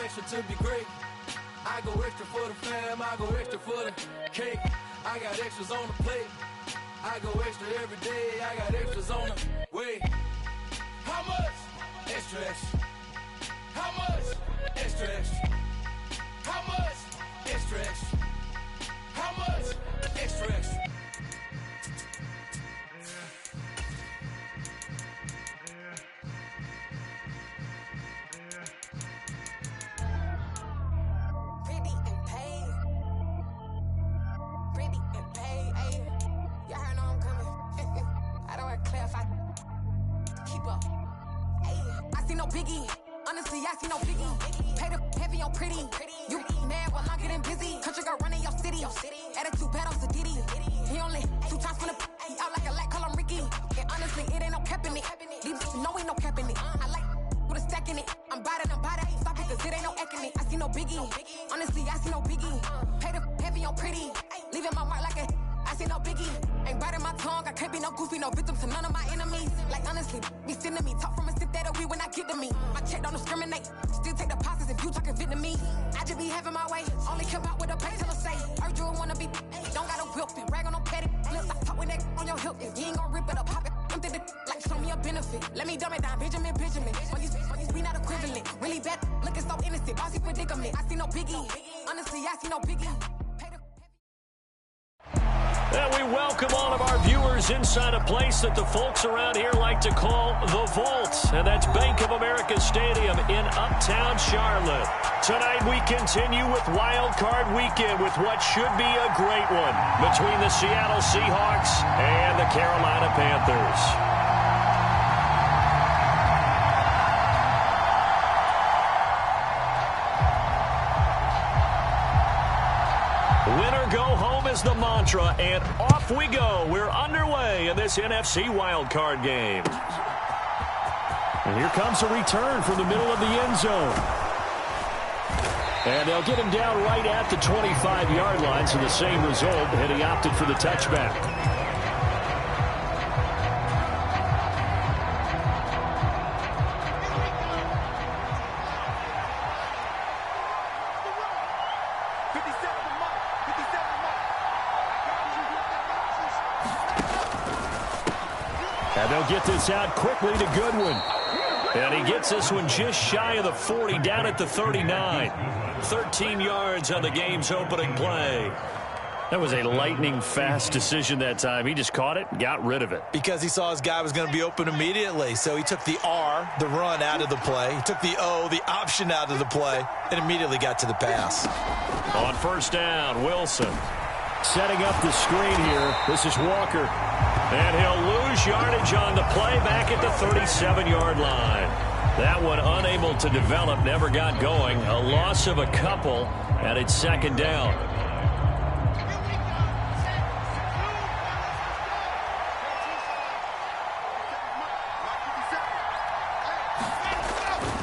extra to be great. I go extra for the fam, I go extra for the cake. I got extras on the plate. I go extra every day, I got extras on the way. How much? Extra, extra. How much? Extra, extra. How much? Extra, extra. How much? Extra, extra. Biggie, honestly, I see no biggie. Pay the heavy on pretty. You mad while I'm getting busy. Country girl running your city. Attitude bad on Sadiddy. He only 2 times from the he out like a light, call him Ricky. And honestly, it ain't no cap in it. These know ain't no cap in it. I like with a stack in it. I'm bad it. Stop it, cause it ain't no eck in it. I see no biggie. Honestly, I see no biggie. Pay the heavy on pretty. Leaving my mark like a I see no biggie. Ain't biting my tongue. I can't be no goofy, no victim to none of my enemies. Like honestly, be sending me talk from a sip that'll be when I get to me. My check don't discriminate. Still take deposits if you talking Vietnamese. I just be having my way. Only come out with a pay till I say. Heard you wanna be. Don't got a whip and rag on no petty. Flips, I talk with that on your hip. You ain't gon' rip it up, pop it. Empty the like show me a benefit. Let me dumb it down, Benjamin. When you we not equivalent. Really bad, looking so innocent. Bossy predicament. I see no biggie. Honestly, I see no biggie. And we welcome all of our viewers inside a place that the folks around here like to call the Vault. And that's Bank of America Stadium in Uptown Charlotte. Tonight we continue with Wild Card Weekend with what should be a great one between the Seattle Seahawks and the Carolina Panthers. Winner go home is the mantra, and off we go. We're underway in this NFC wildcard game. And here comes a return from the middle of the end zone. And they'll get him down right at the 25-yard line, so the same result, and he opted for the touchback. And they'll get this out quickly to Goodwin. And he gets this one just shy of the 40, down at the 39. 13 yards on the game's opening play. That was a lightning-fast decision that time. He just caught it and got rid of it. Because he saw his guy was going to be open immediately. So he took the R, the run, out of the play. He took the O, the option, out of the play, and immediately got to the pass. On first down, Wilson. Setting up the screen here. This is Walker. And he'll lose yardage on the play back at the 37-yard line. That one unable to develop, never got going. A loss of a couple, and it's second down.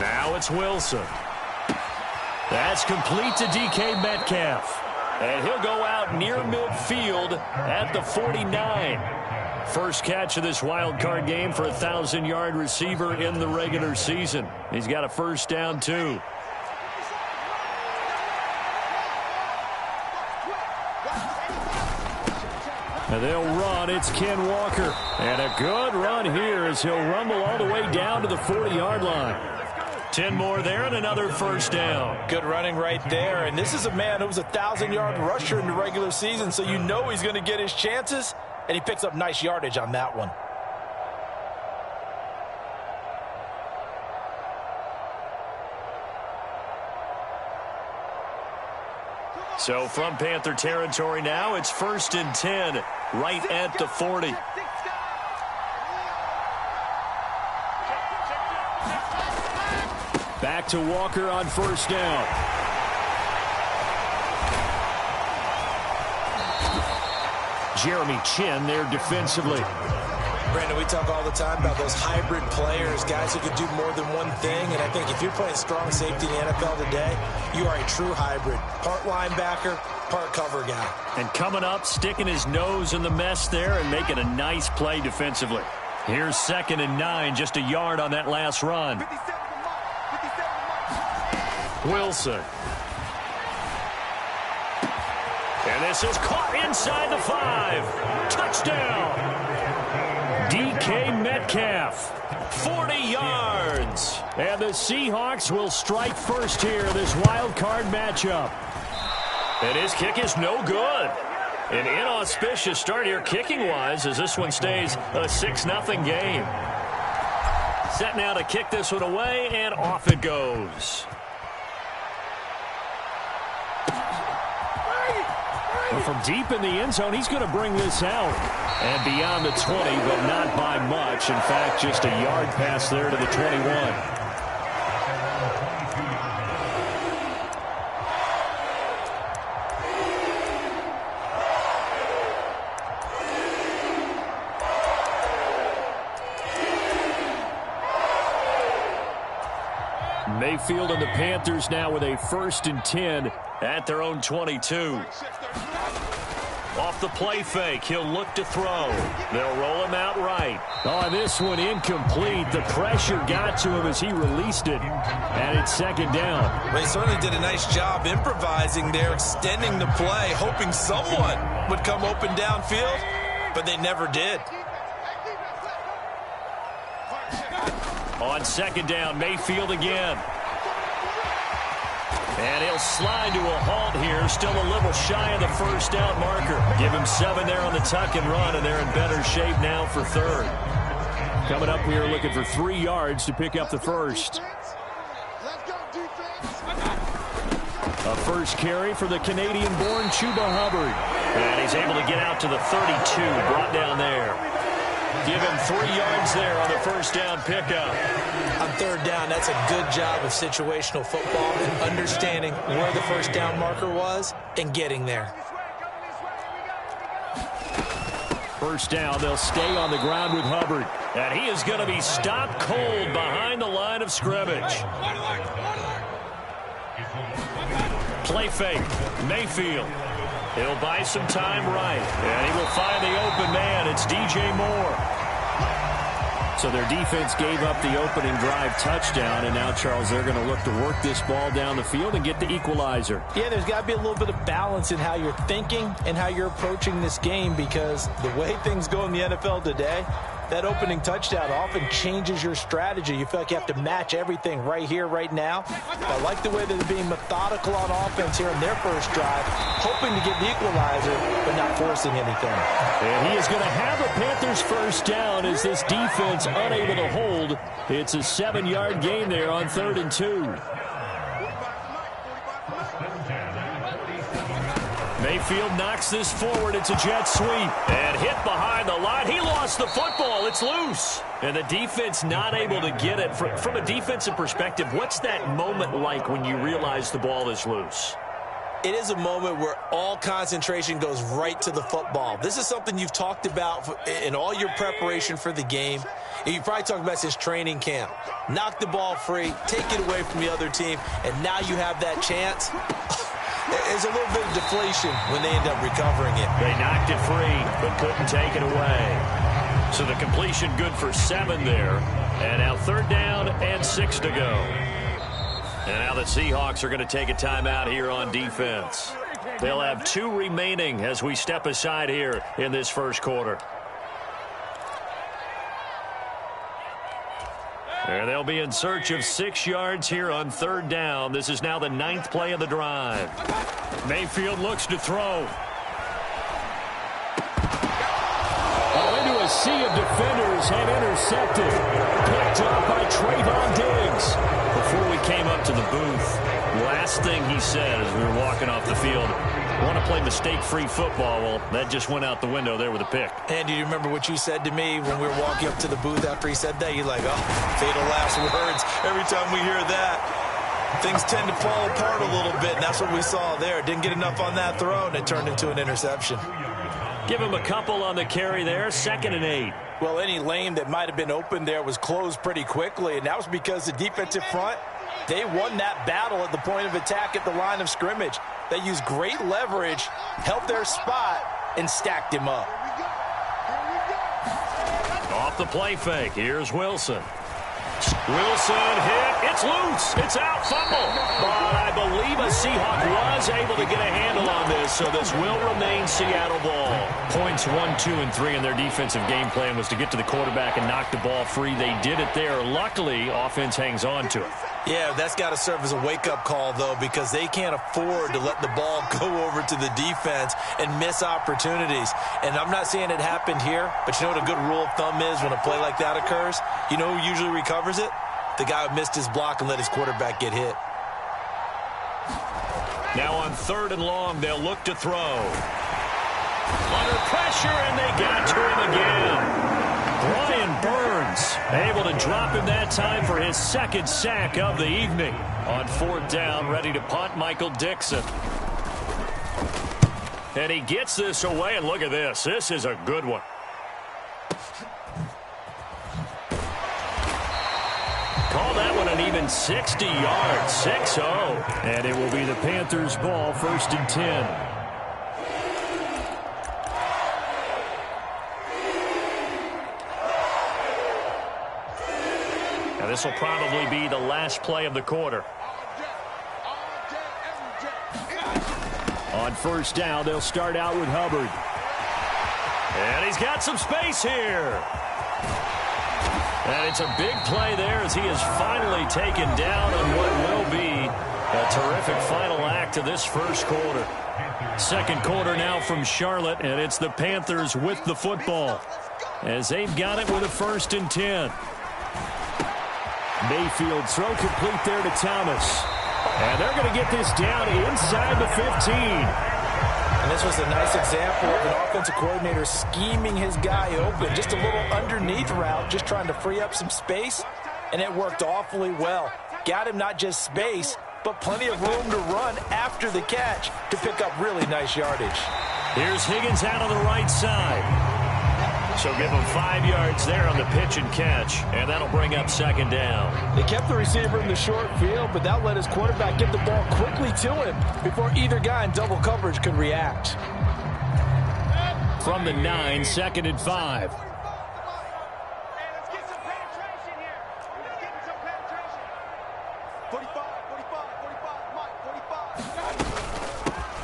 Now it's Wilson. That's complete to DK Metcalf. And he'll go out near midfield at the 49. First catch of this wild card game for a 1,000-yard receiver in the regular season. He's got a first down, too. And they'll run. It's Ken Walker. And a good run here as he'll rumble all the way down to the 40-yard line. 10 more there and another first down. Good running right there. And this is a man who was a 1,000-yard rusher in the regular season, so you know he's going to get his chances, and he picks up nice yardage on that one. So from Panther territory now, it's 1st and 10, right at the 40. Back to Walker on first down. Jeremy Chin there defensively. Brandon, we talk all the time about those hybrid players, guys who can do more than one thing. And I think if you're playing strong safety in the NFL today, you are a true hybrid. Part linebacker, part cover guy. And coming up, sticking his nose in the mess there and making a nice play defensively. Here's 2nd and 9, just a yard on that last run. Wilson. And this is caught inside the 5. Touchdown. DK Metcalf. 40 yards. And the Seahawks will strike first here in this wild card matchup. And his kick is no good. An inauspicious start here kicking-wise as this one stays a 6-0 game. Set now to kick this one away, and off it goes. And from deep in the end zone, he's going to bring this out. And beyond the 20, but not by much. In fact, just a yard pass there to the 21. Mayfield and the Panthers now with a 1st and 10 at their own 22. Off the play fake, he'll look to throw. They'll roll him out right. Oh, this one incomplete. The pressure got to him as he released it, and it's 2nd down. Well, he certainly did a nice job improvising there, extending the play, hoping someone would come open downfield, but they never did. On 2nd down, Mayfield again. And he'll slide to a halt here, still a little shy of the 1st down marker. Give him 7 there on the tuck and run, and they're in better shape now for 3rd. Coming up here looking for 3 yards to pick up the 1st. A first carry for the Canadian-born Chuba Hubbard. And he's able to get out to the 32, brought down there. Give him 3 yards there on the 1st down pickup. On 3rd down, that's a good job of situational football and understanding where the 1st down marker was and getting there. 1st down, they'll stay on the ground with Hubbard. And he is going to be stopped cold behind the line of scrimmage. Play fake, Mayfield. He'll buy some time right. And he will find the open man. It's DJ Moore. So their defense gave up the opening drive touchdown, and now, Charles, they're going to look to work this ball down the field and get the equalizer. Yeah, there's got to be a little bit of balance in how you're thinking and how you're approaching this game, because the way things go in the NFL today, that opening touchdown often changes your strategy. You feel like you have to match everything right here, right now. I like the way that they're being methodical on offense here in their first drive, hoping to get the equalizer, but not forcing anything. And he is going to have a Panthers 1st down as this defense unable to hold. It's a 7-yard gain there on 3rd and 2. Mayfield knocks this forward. It's a jet sweep. And hit behind the line. He lost the football. It's loose. And the defense not able to get it. From a defensive perspective, what's that moment like when you realize the ball is loose? It is a moment where all concentration goes right to the football. This is something you've talked about in all your preparation for the game. And you probably talked about since training camp. Knock the ball free, take it away from the other team, and now you have that chance. There's a little bit of deflation when they end up recovering it. They knocked it free, but couldn't take it away. So the completion good for 7 there. And now 3rd down and 6 to go. And now the Seahawks are going to take a timeout here on defense. They'll have 2 remaining as we step aside here in this first quarter. And they'll be in search of 6 yards here on 3rd down. This is now the 9th play of the drive. Mayfield looks to throw. Into a sea of defenders and intercepted. Picked up by Trayvon Diggs. Before we came up to the booth, last thing he said as we were walking off the field, I want to play mistake-free football. Well, that just went out the window there with a pick. And do you remember what you said to me when we were walking up to the booth after he said that? You're like, oh, fatal last words. Every time we hear that, things tend to fall apart a little bit, and that's what we saw there. Didn't get enough on that throw, and it turned into an interception. Give him a couple on the carry there, 2nd and 8. Well, any lane that might have been open there was closed pretty quickly, and that was because the defensive front, they won that battle at the point of attack at the line of scrimmage. They used great leverage, held their spot, and stacked him up. Off the play fake, here's Wilson. Seahawks. Wilson hit. It's loose. It's out. Fumble. But I believe a Seahawk was able to get a handle on this, so this will remain Seattle ball. Points 1, 2, and 3 in their defensive game plan was to get to the quarterback and knock the ball free. They did it there. Luckily, offense hangs on to it. Yeah, that's got to serve as a wake-up call, though, because they can't afford to let the ball go over to the defense and miss opportunities. And I'm not saying it happened here, but you know what a good rule of thumb is when a play like that occurs? You know who usually recovers it? The guy who missed his block and let his quarterback get hit. Now on 3rd and long, they'll look to throw. Under pressure, and they got to him again. Brian Burns able to drop him that time for his 2nd sack of the evening. On 4th down, ready to punt, Michael Dixon. And he gets this away, and look at this. This is a good one. Call that one an even 60 yards, 6-0. And it will be the Panthers' ball, 1st and 10. Now this will probably be the last play of the quarter. On 1st down, they'll start out with Hubbard. And he's got some space here. And it's a big play there as he is finally taken down on what will be a terrific final act of this 1st quarter. 2nd quarter now from Charlotte, and it's the Panthers with the football as they've got it with a 1st and 10. Mayfield throw complete there to Thomas. And they're going to get this down inside the 15. And this was a nice example of an offensive coordinator scheming his guy open. Just a little underneath route, just trying to free up some space. And it worked awfully well. Got him not just space, but plenty of room to run after the catch to pick up really nice yardage. Here's Higgins out on the right side. So give him 5 yards there on the pitch and catch, and that'll bring up 2nd down. They kept the receiver in the short field, but that let his quarterback get the ball quickly to him before either guy in double coverage could react. From the 9, 2nd and 5.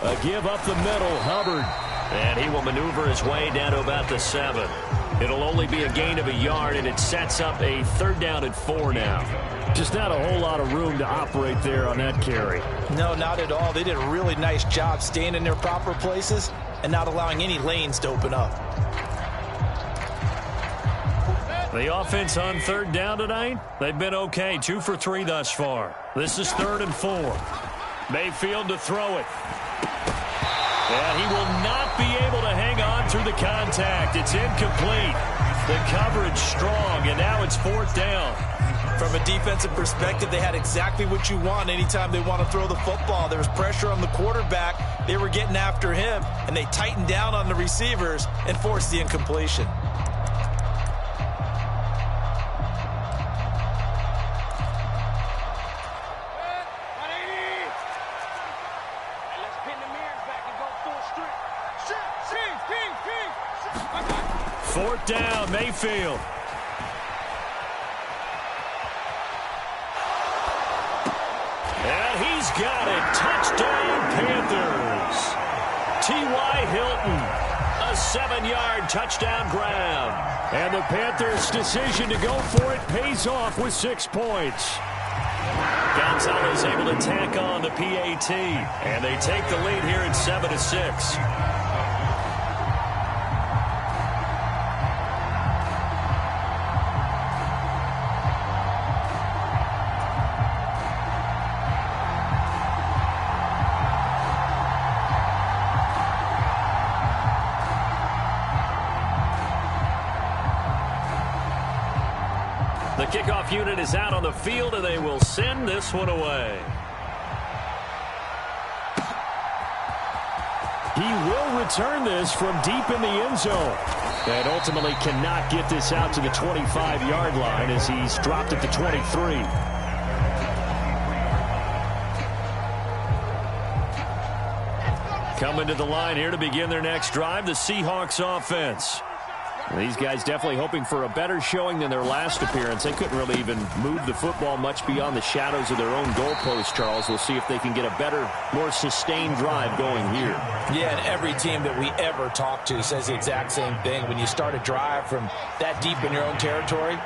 A give up the middle, Hubbard. And he will maneuver his way down to about the 7. It'll only be a gain of a yard, and it sets up a 3rd down and 4 now. Just not a whole lot of room to operate there on that carry. No, not at all. They did a really nice job staying in their proper places and not allowing any lanes to open up. The offense on 3rd down tonight, they've been okay. 2 for 3 thus far. This is 3rd and 4. Mayfield to throw it. And he will not be able to hang on through the contact. It's incomplete. The coverage strong, and now it's 4th down. From a defensive perspective, they had exactly what you want anytime they want to throw the football. There was pressure on the quarterback. They were getting after him, and they tightened down on the receivers and forced the incompletion. Fourth down, Mayfield. And he's got it. Touchdown, Panthers. T.Y. Hilton, a 7-yard touchdown grab. And the Panthers' decision to go for it pays off with 6 points. Gonzalez able to tack on the PAT. And they take the lead here at 7-6. The kickoff unit is out on the field, and they will send this one away. He will return this from deep in the end zone. And ultimately cannot get this out to the 25-yard line as he's dropped at the 23. Coming to the line here to begin their next drive, the Seahawks offense. These guys definitely hoping for a better showing than their last appearance. They couldn't really even move the football much beyond the shadows of their own goalpost, Charles. We'll see if they can get a better, more sustained drive going here. Yeah, and every team that we ever talk to says the exact same thing. When you start a drive from that deep in your own territory,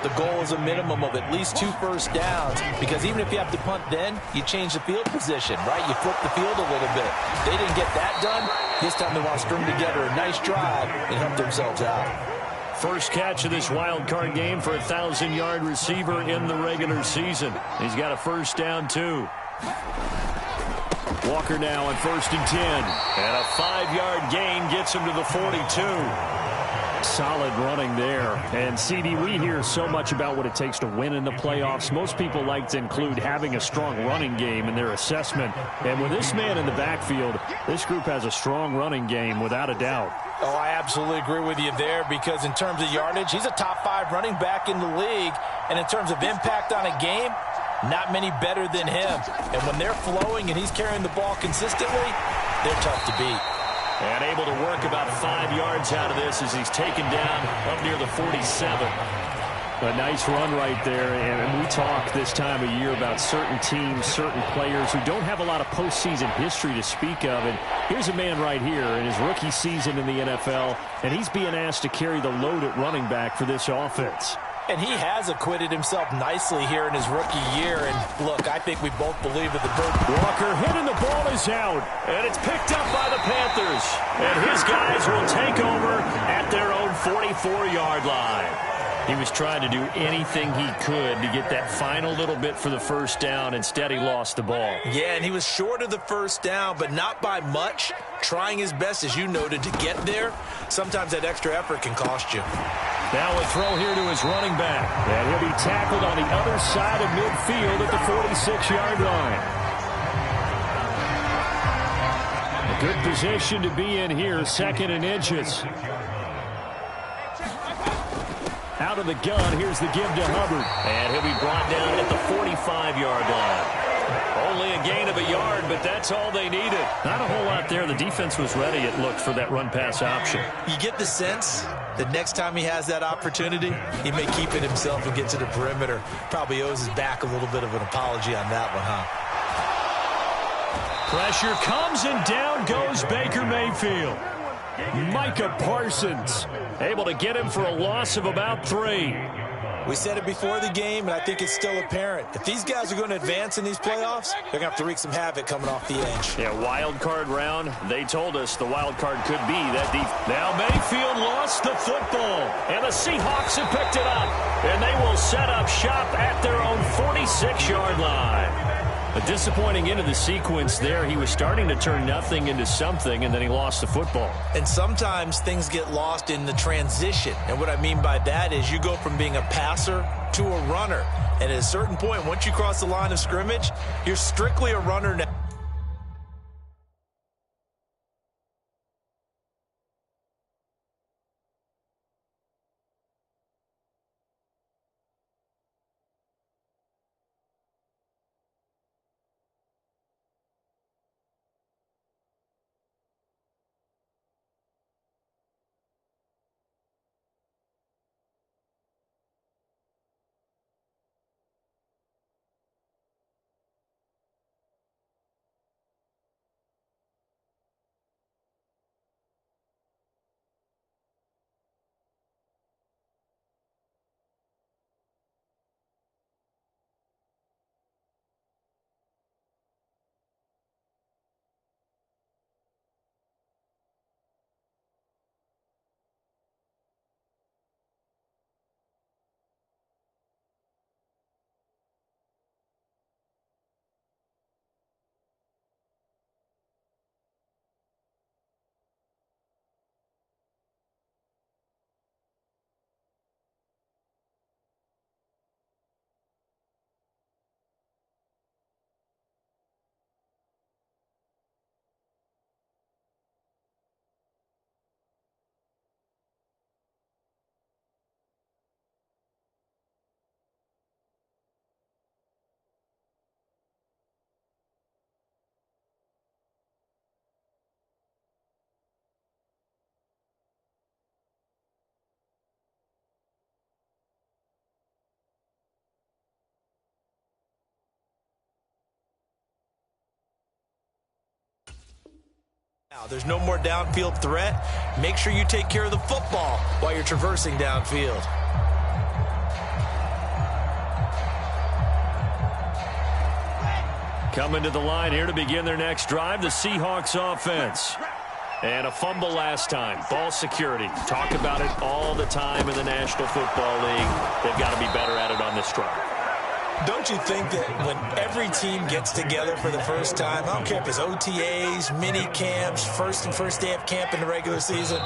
the goal is a minimum of at least 2 first downs, because even if you have to punt then, you change the field position, right? You flip the field a little bit. They didn't get that done. This time they want to string together a nice drive and help themselves out. First catch of this wild card game for a 1,000-yard receiver in the regular season. He's got a first down, too. Walker now on 1st and 10. And a 5-yard gain gets him to the 42. Solid running there. And, CD, we hear so much about what it takes to win in the playoffs. Most people like to include having a strong running game in their assessment. And with this man in the backfield, this group has a strong running game without a doubt. Oh, I absolutely agree with you there, because in terms of yardage, he's a top 5 running back in the league. And in terms of impact on a game, not many better than him. And when they're flowing and he's carrying the ball consistently, they're tough to beat. And able to work about 5 yards out of this as he's taken down up near the 47. A nice run right there. And we talk this time of year about certain teams, certain players who don't have a lot of postseason history to speak of. And here's a man right here in his rookie season in the NFL, and he's being asked to carry the load at running back for this offense. And he has acquitted himself nicely here in his rookie year. And look, I think we both believe that the bird. Walker hit and the ball is out. And it's picked up by the Panthers. And his guys will take over at their own 44-yard line. He was trying to do anything he could to get that final little bit for the first down. Instead, he lost the ball. Yeah, and he was short of the first down, but not by much. Trying his best, as you noted, to get there. Sometimes that extra effort can cost you. Now a throw here to his running back. And he'll be tackled on the other side of midfield at the 46-yard line. A good position to be in here, 2nd and inches. Out of the gun, here's the give to Hubbard. And he'll be brought down at the 45-yard line. Only a gain of a yard, but that's all they needed. Not a whole lot there. The defense was ready, it looked, for that run-pass option. You get the sense that next time he has that opportunity, he may keep it himself and get to the perimeter. Probably owes his back a little bit of an apology on that one, huh? Pressure comes, and down goes Baker Mayfield. Micah Parsons able to get him for a loss of about 3. We said it before the game, and I think it's still apparent. If these guys are going to advance in these playoffs, they're going to have to wreak some havoc coming off the edge. Yeah, wild card round. They told us the wild card could be that deep. Now Mayfield lost the football, and the Seahawks have picked it up. And they will set up shop at their own 46-yard line. A disappointing end of the sequence there. He was starting to turn nothing into something, and then he lost the football. And sometimes things get lost in the transition. And what I mean by that is you go from being a passer to a runner. And at a certain point, once you cross the line of scrimmage, you're strictly a runner now. There's no more downfield threat. Make sure you take care of the football while you're traversing downfield. Coming to the line here to begin their next drive, the Seahawks offense. And a fumble last time. Ball security. Talk about it all the time in the National Football League. They've got to be better at it on this drive. Don't you think that when every team gets together for the first time, I don't care if it's OTAs, mini camps, first day of camp in the regular season,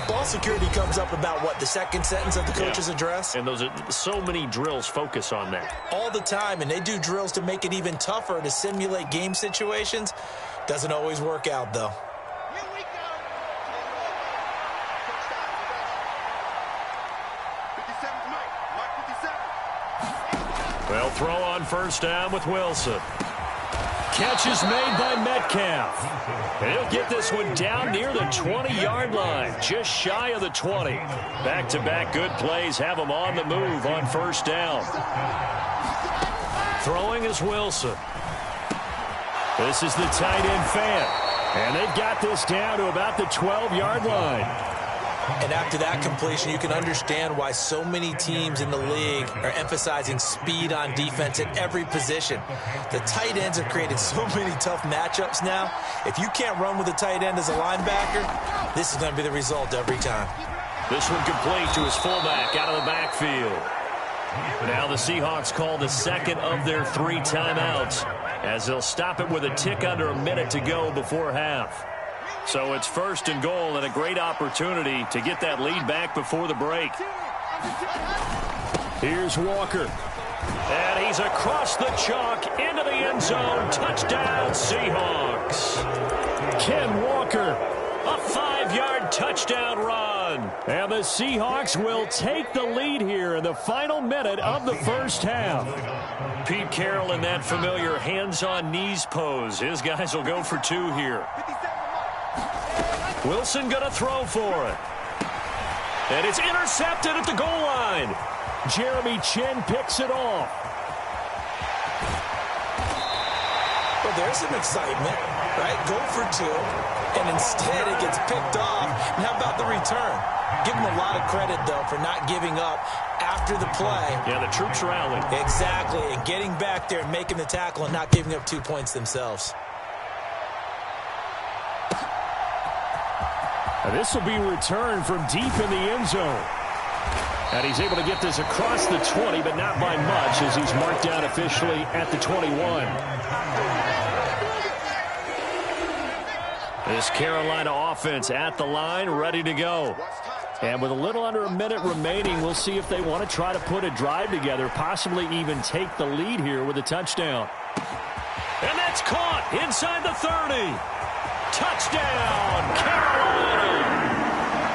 ball security comes up about what, the second sentence of the coach's address? And those are so many drills focus on that. All the time, and they do drills to make it even tougher to simulate game situations. Doesn't always work out, though. Well, throw on first down with Wilson. Catch is made by Metcalf. And he'll get this one down near the 20-yard line, just shy of the 20. Back-to-back good plays have him on the move on first down. Throwing is Wilson. This is the tight end fan. And they've got this down to about the 12-yard line. And after that completion, you can understand why so many teams in the league are emphasizing speed on defense at every position. The tight ends have created so many tough matchups now. If you can't run with a tight end as a linebacker, this is going to be the result every time. This one complete to his fullback out of the backfield. Now the Seahawks call the second of their 3 timeouts as they'll stop it with a tick under a minute to go before half. So it's first and goal and a great opportunity to get that lead back before the break. Here's Walker. And he's across the chalk into the end zone. Touchdown, Seahawks. Ken Walker, a 5-yard touchdown run. And the Seahawks will take the lead here in the final minute of the first half. Pete Carroll in that familiar hands-on knees pose. His guys will go for 2 here. Wilson going to throw for it. And it's intercepted at the goal line. Jeremy Chin picks it off. Well, there's some excitement, right? Go for 2, and instead it gets picked off. And how about the return? Give them a lot of credit, though, for not giving up after the play. Yeah, the troops rallied. Exactly, and getting back there and making the tackle and not giving up 2 points themselves. This will be returned from deep in the end zone. And he's able to get this across the 20, but not by much as he's marked down officially at the 21. This Carolina offense at the line, ready to go. And with a little under a minute remaining, we'll see if they want to try to put a drive together, possibly even take the lead here with a touchdown. And that's caught inside the 30. Touchdown, Carolina.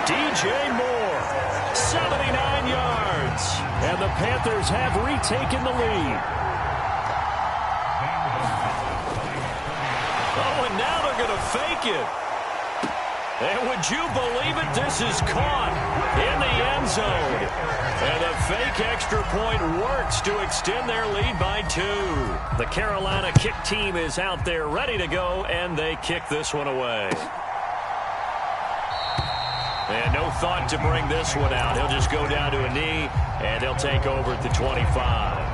DJ Moore, 79 yards. And the Panthers have retaken the lead. Oh, and now they're going to fake it. And would you believe it? This is caught in the end zone. And the fake extra point works to extend their lead by 2. The Carolina kick team is out there ready to go, and they kick this one away. And no thought to bring this one out. He'll just go down to a knee, and they'll take over at the 25.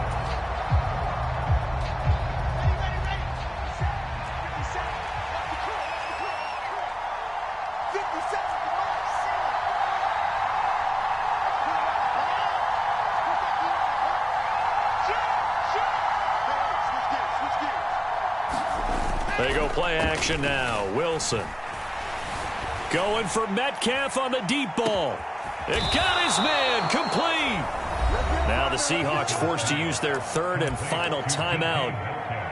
They go play action now. Wilson going for Metcalf on the deep ball. It got his man complete. Now the Seahawks forced to use their 3rd and final timeout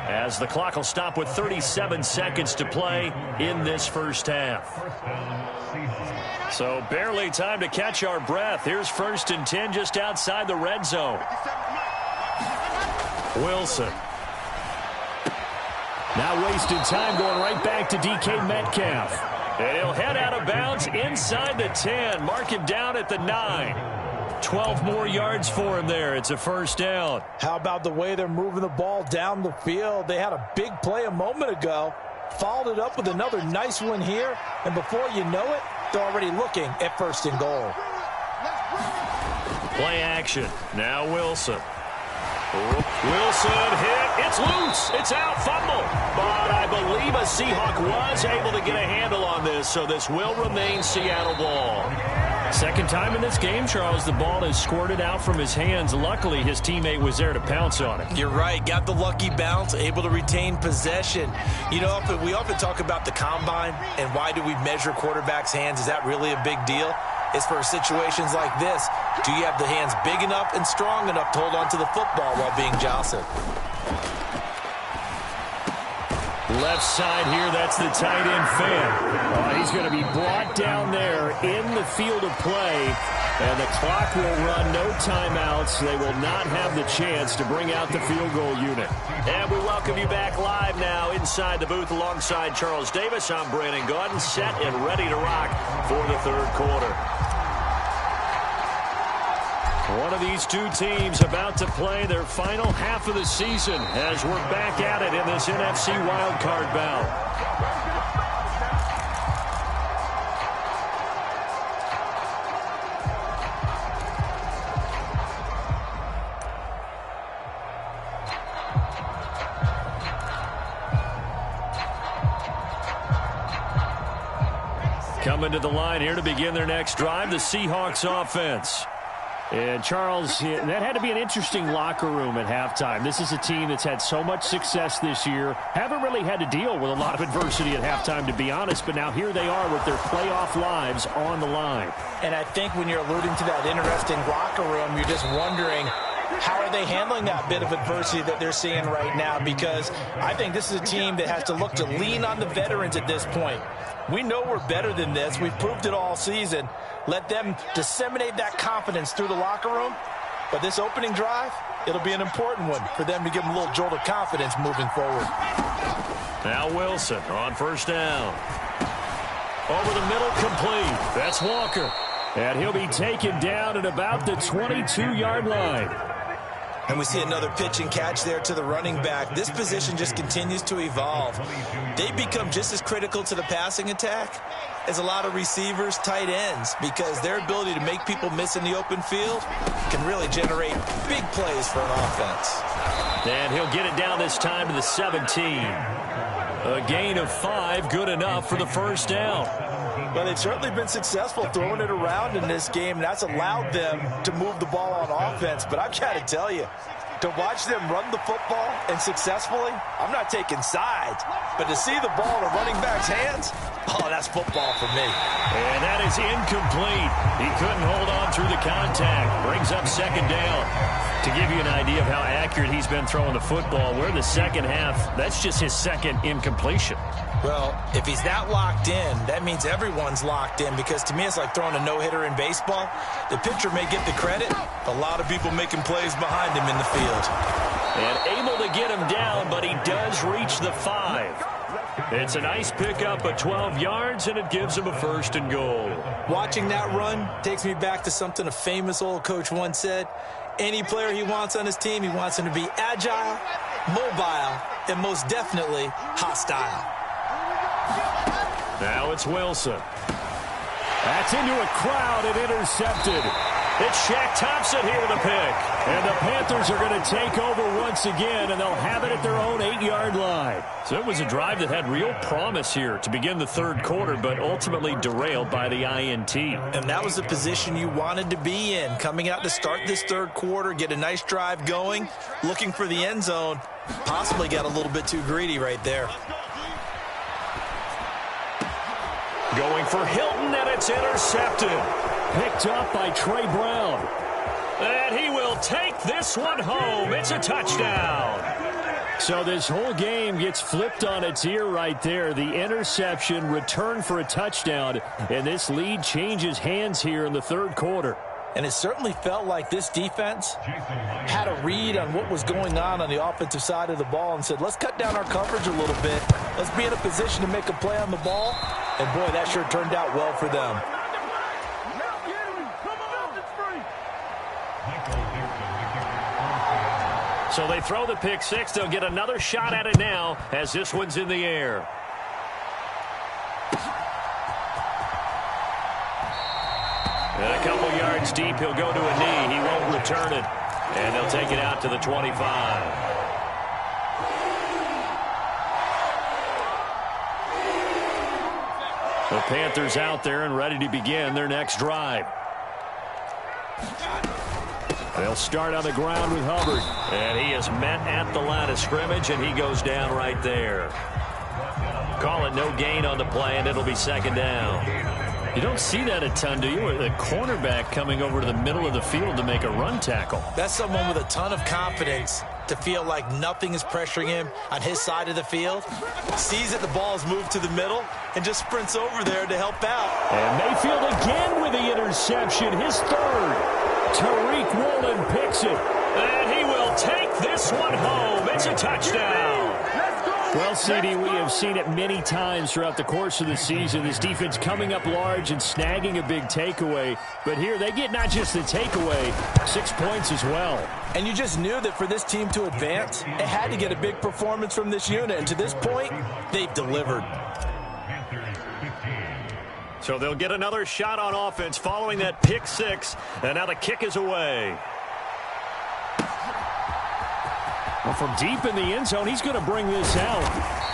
as the clock will stop with 37 seconds to play in this first half. So barely time to catch our breath. Here's 1st and 10 just outside the red zone. Wilson. Now wasted time going right back to DK Metcalf. And he'll head out of bounds inside the 10. Mark him down at the 9. 12 more yards for him there. It's a first down. How about the way they're moving the ball down the field? They had a big play a moment ago. followed it up with another nice one here, and before you know it, they're already looking at 1st and goal. Play action. Now Wilson. Wilson hit. It's loose. It's out. Fumble. But I believe a Seahawk was able to get a handle on this, so this will remain Seattle ball. Second time in this game, Charles, the ball is squirted out from his hands. Luckily, his teammate was there to pounce on it. You're right. Got the lucky bounce, able to retain possession. You know, we often talk about the combine and why do we measure quarterbacks' hands. Is that really a big deal? It's for situations like this. Do you have the hands big enough and strong enough to hold on to the football while being jostled? Left side here, that's the tight end fan. He's going to be brought down there in the field of play, and the clock will run, no timeouts. They will not have the chance to bring out the field goal unit. And we welcome you back live now inside the booth alongside Charles Davis. I'm Brandon Gaudin, set and ready to rock for the third quarter. One of these two teams about to play their final half of the season as we're back at it in this NFC wildcard bout. Coming to the line here to begin their next drive, the Seahawks offense. And, Charles, that had to be an interesting locker room at halftime. This is a team that's had so much success this year. Haven't really had to deal with a lot of adversity at halftime, to be honest. But now here they are with their playoff lives on the line. And I think when you're alluding to that interesting locker room, you're just wondering, how are they handling that bit of adversity that they're seeing right now? Because I think this is a team that has to look to lean on the veterans at this point. We know we're better than this. We've proved it all season. Let them disseminate that confidence through the locker room. But this opening drive, it'll be an important one for them to give them a little jolt of confidence moving forward. Now Wilson on first down. Over the middle, complete. That's Walker. And he'll be taken down at about the 22-yard line. And we see another pitch and catch there to the running back. This position just continues to evolve. They become just as critical to the passing attack as a lot of receivers, tight ends, because their ability to make people miss in the open field can really generate big plays for an offense. And he'll get it down this time to the 17. A gain of 5, good enough for the first down. Well, they've certainly been successful throwing it around in this game. That's allowed them to move the ball on offense. But I've got to tell you, to watch them run the football and successfully, I'm not taking sides. But to see the ball in a running back's hands, oh, that's football for me. And that is incomplete. He couldn't hold on through the contact. Brings up second down. To give you an idea of how accurate he's been throwing the football, we're in the second half. That's just his second incompletion. Well, if he's that locked in, that means everyone's locked in, because to me it's like throwing a no-hitter in baseball. The pitcher may get the credit, a lot of people making plays behind him in the field. And able to get him down, but he does reach the 5. It's a nice pickup of 12 yards, and it gives him a first and goal. Watching that run takes me back to something a famous old coach once said. Any player he wants on his team, he wants him to be agile, mobile, and most definitely hostile. Now it's Wilson. That's into a crowd and intercepted. It's Shaq Thompson here with a pick. And the Panthers are going to take over once again, and they'll have it at their own 8-yard line. So it was a drive that had real promise here to begin the third quarter, but ultimately derailed by the INT. And that was the position you wanted to be in, coming out to start this third quarter, get a nice drive going, looking for the end zone. Possibly got a little bit too greedy right there. Going for Hilton, and it's intercepted. Picked up by Trey Brown. And he will take this one home. It's a touchdown. So this whole game gets flipped on its ear right there. The interception, return for a touchdown, and this lead changes hands here in the third quarter. And it certainly felt like this defense had a read on what was going on the offensive side of the ball and said, let's cut down our coverage a little bit. Let's be in a position to make a play on the ball. And, boy, that sure turned out well for them. So they throw the pick six. They'll get another shot at it now as this one's in the air. And a couple yards deep, he'll go to a knee. He won't return it. And they'll take it out to the 25. The Panthers out there and ready to begin their next drive. They'll start on the ground with Hubbard. And he is met at the line of scrimmage, and he goes down right there. Call it no gain on the play, and it'll be second down. You don't see that a ton, do you? A cornerback coming over to the middle of the field to make a run tackle. That's someone with a ton of confidence to feel like nothing is pressuring him on his side of the field. Sees that the ball is moved to the middle and just sprints over there to help out. And Mayfield again with the interception, his third. Tariq Woolen picks it, and he will take this one home. It's a touchdown. Well, CD, we have seen it many times throughout the course of the season. This defense coming up large and snagging a big takeaway. But here they get not just the takeaway, 6 points as well. And you just knew that for this team to advance, it had to get a big performance from this unit. And to this point, they've delivered. So they'll get another shot on offense following that pick six. And now the kick is away. Well, from deep in the end zone, he's going to bring this out.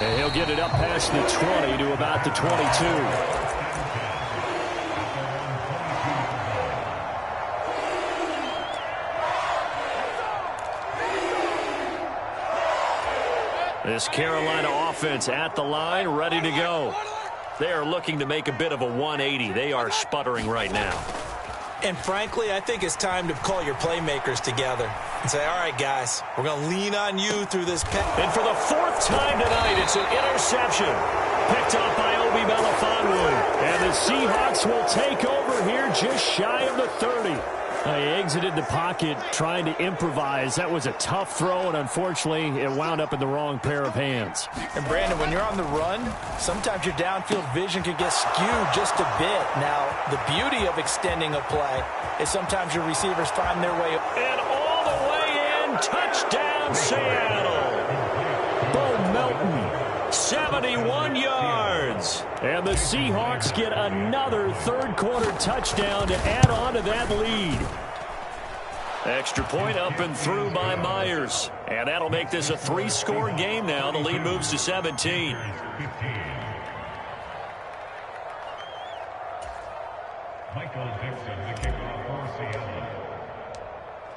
And he'll get it up past the 20 to about the 22. This Carolina offense at the line, ready to go. They are looking to make a bit of a 180. They are sputtering right now. And frankly, I think it's time to call your playmakers together and say, all right, guys, we're going to lean on you through this. And for the fourth time tonight, it's an interception. Picked up by Obi Melifonwu. And the Seahawks will take over here just shy of the 30. He exited the pocket trying to improvise. That was a tough throw, and unfortunately, it wound up in the wrong pair of hands. And, Brandon, when you're on the run, sometimes your downfield vision can get skewed just a bit. Now, the beauty of extending a play is sometimes your receivers find their way. And all the way in, touchdown, Seattle. Bo Melton, 71 yards. And the Seahawks get another third-quarter touchdown to add on to that lead. Extra point up and through by Myers. And that'll make this a three-score game now. The lead moves to 17.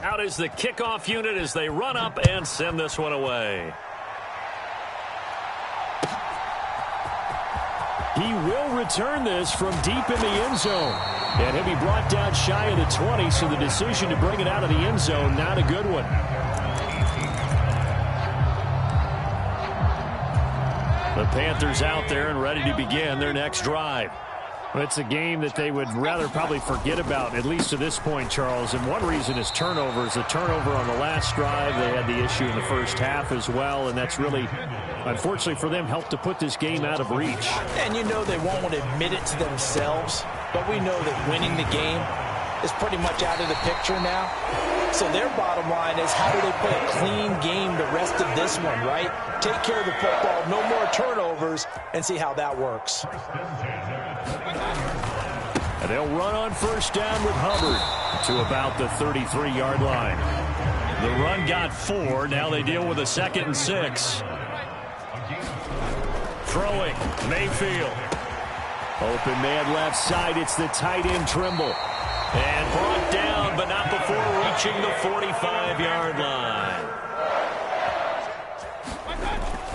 Out is the kickoff unit as they run up and send this one away. He will return this from deep in the end zone. And he'll be brought down shy of the 20, so the decision to bring it out of the end zone, not a good one. The Panthers out there and ready to begin their next drive. Well, it's a game that they would rather probably forget about, at least to this point, Charles. And one reason is turnovers. The turnover on the last drive, they had the issue in the first half as well, and that's really, unfortunately for them, helped to put this game out of reach. And you know they won't admit it to themselves, but we know that winning the game is pretty much out of the picture now. So their bottom line is, how do they play a clean game the rest of this one, right? Take care of the football, no more turnovers, and see how that works. And they'll run on first down with Hubbard to about the 33-yard line. The run got 4. Now they deal with a 2nd and 6. Throwing, Mayfield. Open man left side. It's the tight end Trimble. And brought down, but not before reaching the 45-yard line.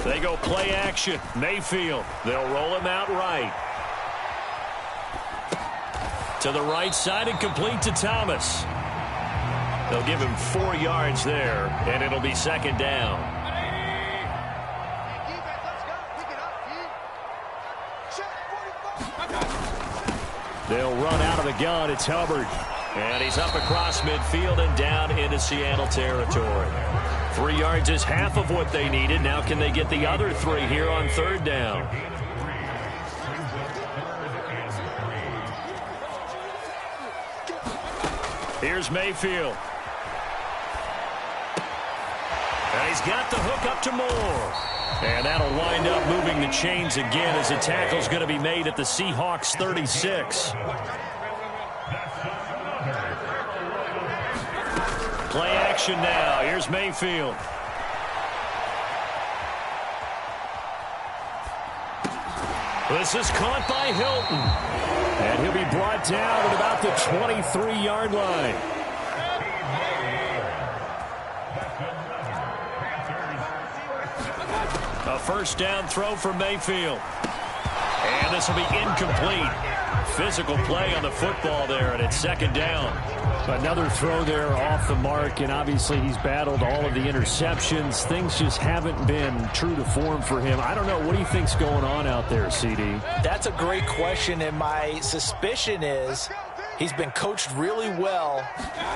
They go play action. Mayfield. They'll roll him out right. To the right side and complete to Thomas. They'll give him 4 yards there, and it'll be 2nd down. They'll run out of the gun. It's Hubbard. And he's up across midfield and down into Seattle territory. 3 yards is half of what they needed. Now can they get the other 3 here on 3rd down? Here's Mayfield. And he's got the hook up to Moore. And that'll wind up moving the chains again as a tackle's going to be made at the Seahawks 36. action now. Here's Mayfield. This is caught by Hilton. And he'll be brought down at about the 23-yard line. A first down throw for Mayfield. And this will be incomplete. Physical play on the football there, and it's second down. Another throw there off the mark, and obviously he's battled all of the interceptions. Things just haven't been true to form for him. I don't know. What do you think's going on out there, CD? That's a great question, and my suspicion is he's been coached really well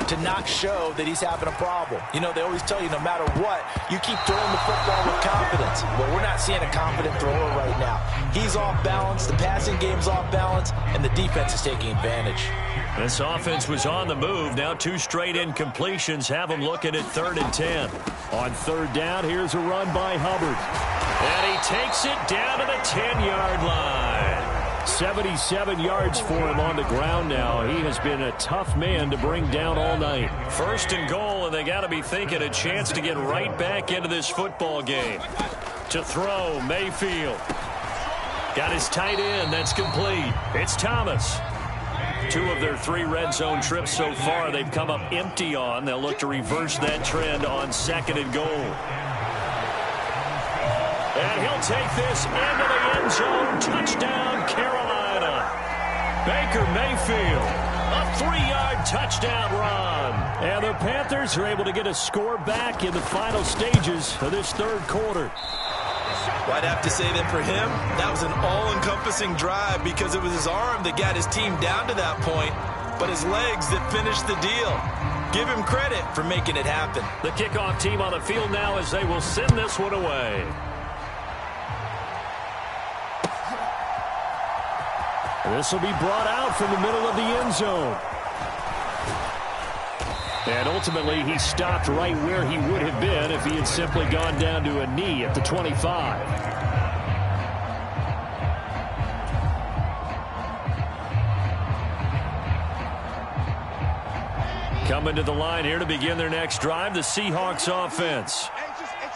to not show that he's having a problem. You know, they always tell you no matter what, you keep throwing the football with confidence. Well, we're not seeing a confident thrower right now. He's off balance, the passing game's off balance, and the defense is taking advantage. This offense was on the move. Now 2 straight incompletions have them looking at 3rd and 10. On 3rd down, here's a run by Hubbard. And he takes it down to the 10-yard line. 77 yards for him on the ground now. He has been a tough man to bring down all night. 1st and goal, and they got to be thinking a chance to get right back into this football game. To throw, Mayfield. Got his tight end. That's complete. It's Thomas. 2 of their 3 red zone trips so far they've come up empty on. They'll look to reverse that trend on 2nd and goal. And he'll take this into the end zone. Touchdown, Carolina. Baker Mayfield, a 3-yard touchdown run. And the Panthers are able to get a score back in the final stages of this 3rd quarter. Well, I'd have to say that for him, that was an all-encompassing drive because it was his arm that got his team down to that point, but his legs that finished the deal. Give him credit for making it happen. The kickoff team on the field now as they will send this one away. This will be brought out from the middle of the end zone. And ultimately, he stopped right where he would have been if he had simply gone down to a knee at the 25. Coming to the line here to begin their next drive, the Seahawks offense.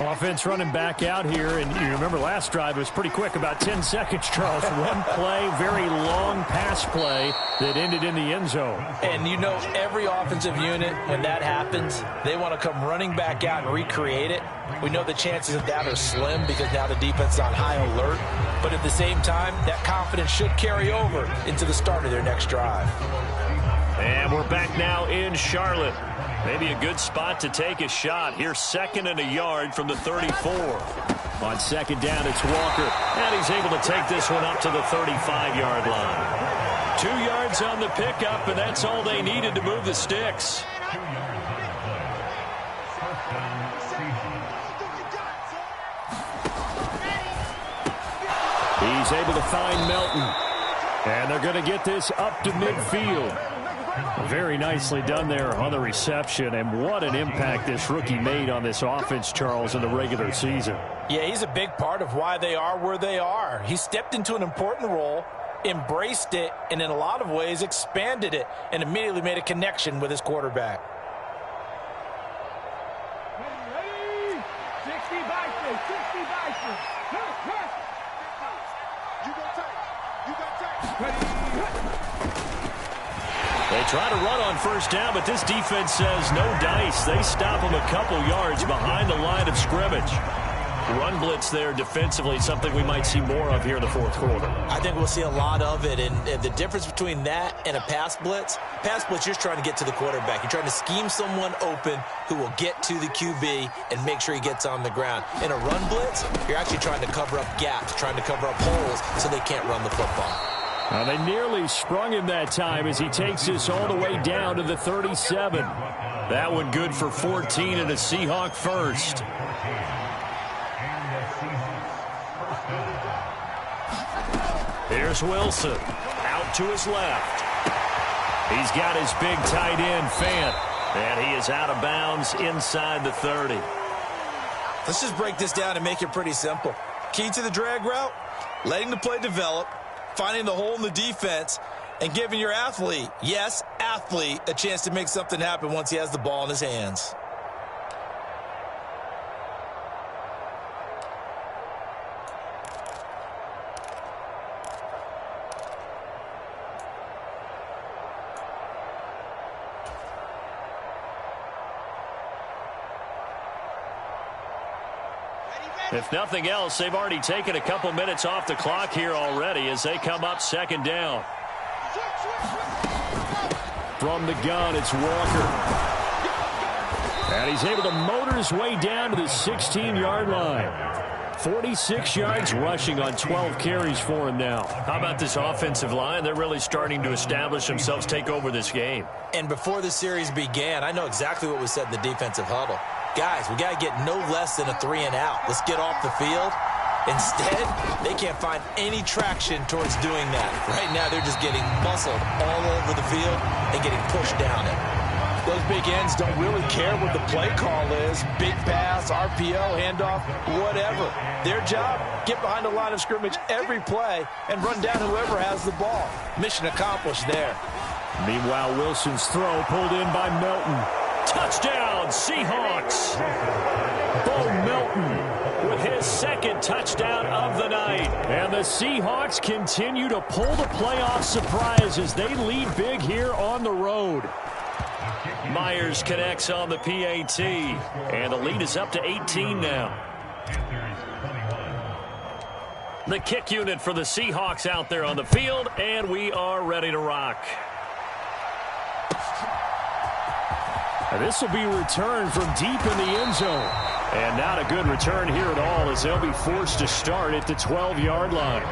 Offense running back out here, and you remember last drive was pretty quick, about 10 seconds, Charles. One play, very long pass play that ended in the end zone. And you know every offensive unit, when that happens, they want to come running back out and recreate it. We know the chances of that are slim because now the defense is on high alert. But at the same time, that confidence should carry over into the start of their next drive. And we're back now in Charlotte. Maybe a good spot to take a shot. Here's 2nd and a yard from the 34. On 2nd down, it's Walker. And he's able to take this one up to the 35-yard line. 2 yards on the pickup, and that's all they needed to move the sticks. He's able to find Melton. And they're going to get this up to midfield. Very nicely done there on the reception, and what an impact this rookie made on this offense, Charles, in the regular season. Yeah, he's a big part of why they are where they are. He stepped into an important role, embraced it, and in a lot of ways expanded it, and immediately made a connection with his quarterback. Ready? 60 Bison, 60 Bison. You got time. Ready? They try to run on 1st down, but this defense says no dice. They stop them a couple yards behind the line of scrimmage. Run blitz there defensively, something we might see more of here in the 4th quarter. I think we'll see a lot of it, and the difference between that and a pass blitz, you're just trying to get to the quarterback. You're trying to scheme someone open who will get to the QB and make sure he gets on the ground. In a run blitz, you're actually trying to cover up gaps, trying to cover up holes so they can't run the football. Now they nearly sprung him that time as he takes this all the way down to the 37. That one good for 14 and a Seahawk first. Here's Wilson. Out to his left. He's got his big tight end, Fant. And he is out of bounds inside the 30. Let's just break this down and make it pretty simple. Key to the drag route, letting the play develop, finding the hole in the defense, and giving your athlete, yes, athlete, a chance to make something happen once he has the ball in his hands. If nothing else, they've already taken a couple minutes off the clock here already as they come up second down. From the gun, it's Walker. And he's able to motor his way down to the 16-yard line. 46 yards rushing on 12 carries for him now. How about this offensive line? They're really starting to establish themselves, take over this game. And before the series began, I know exactly what was said in the defensive huddle. Guys, we got to get no less than a 3-and-out. Let's get off the field. Instead, they can't find any traction towards doing that. Right now, they're just getting muscled all over the field and getting pushed down it. Those big ends don't really care what the play call is. Big pass, RPO, handoff, whatever. Their job, get behind the line of scrimmage every play and run down whoever has the ball. Mission accomplished there. Meanwhile, Wilson's throw pulled in by Melton. Touchdown, Seahawks. Bo Melton with his second touchdown of the night. And the Seahawks continue to pull the playoff surprise as they lead big here on the road. Myers connects on the PAT, and the lead is up to 18 now. The kick unit for the Seahawks out there on the field, and we are ready to rock. And this will be returned from deep in the end zone. And not a good return here at all as they'll be forced to start at the 12-yard line.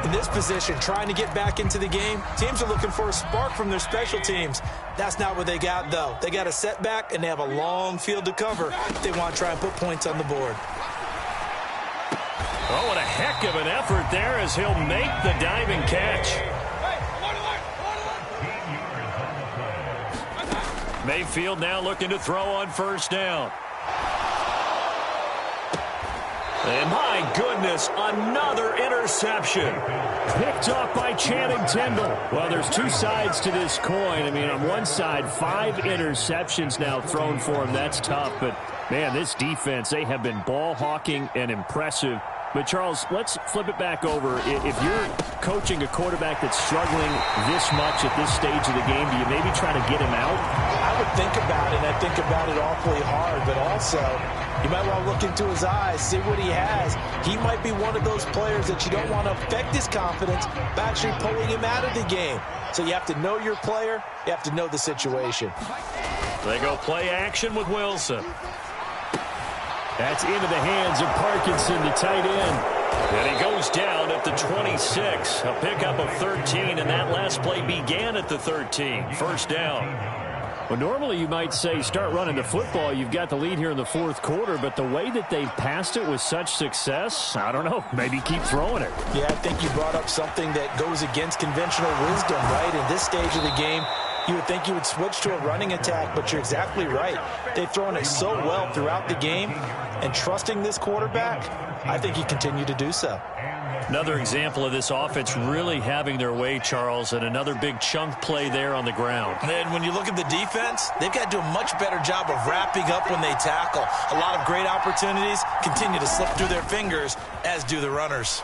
In this position, trying to get back into the game, teams are looking for a spark from their special teams. That's not what they got, though. They got a setback, and they have a long field to cover if they want to try and put points on the board. Oh, what a heck of an effort there as he'll make the diving catch. Mayfield now looking to throw on first down. And my goodness, another interception. Picked up by Channing Tindall. Well, there's two sides to this coin. I mean, on one side, 5 interceptions now thrown for him. That's tough. But, man, this defense, they have been ball hawking and impressive. But, Charles, let's flip it back over. If you're coaching a quarterback that's struggling this much at this stage of the game, do you maybe try to get him out? I would think about it, and I think about it awfully hard. But also, you might want to look into his eyes, see what he has. He might be one of those players that you don't want to affect his confidence by actually pulling him out of the game. So you have to know your player. You have to know the situation. They go play action with Wilson. That's into the hands of Parkinson, the tight end. And he goes down at the 26. A pickup of 13, and that last play began at the 13. First down. Well, normally you might say start running the football. You've got the lead here in the fourth quarter, but the way that they've passed it with such success, I don't know, maybe keep throwing it. Yeah, I think you brought up something that goes against conventional wisdom, right? In this stage of the game, you would think you would switch to a running attack, but you're exactly right. They've thrown it so well throughout the game, and trusting this quarterback, I think you continue to do so. Another example of this offense really having their way, Charles, and another big chunk play there on the ground. And then when you look at the defense, they've got to do a much better job of wrapping up when they tackle. A lot of great opportunities continue to slip through their fingers, as do the runners.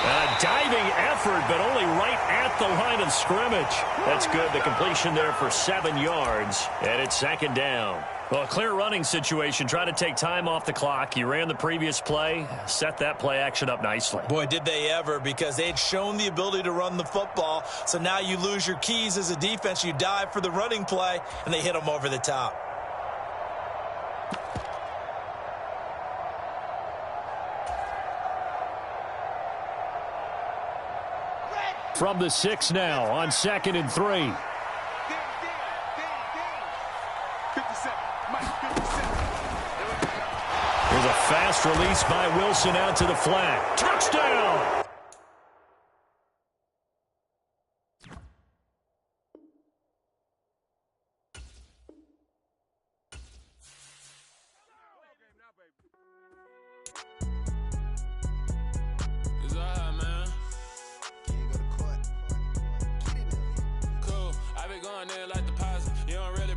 A diving effort, but only right at the line of scrimmage. That's good. The completion there for 7 yards, and it's second down. Well, a clear running situation. Trying to take time off the clock. He ran the previous play, set that play action up nicely. Boy, did they ever, because they had shown the ability to run the football. So now you lose your keys as a defense. You dive for the running play, and they hit them over the top. From the 6 now on 2nd and 3. Here's a fast release by Wilson out to the flat. Touchdown! Going there like deposit. You don't really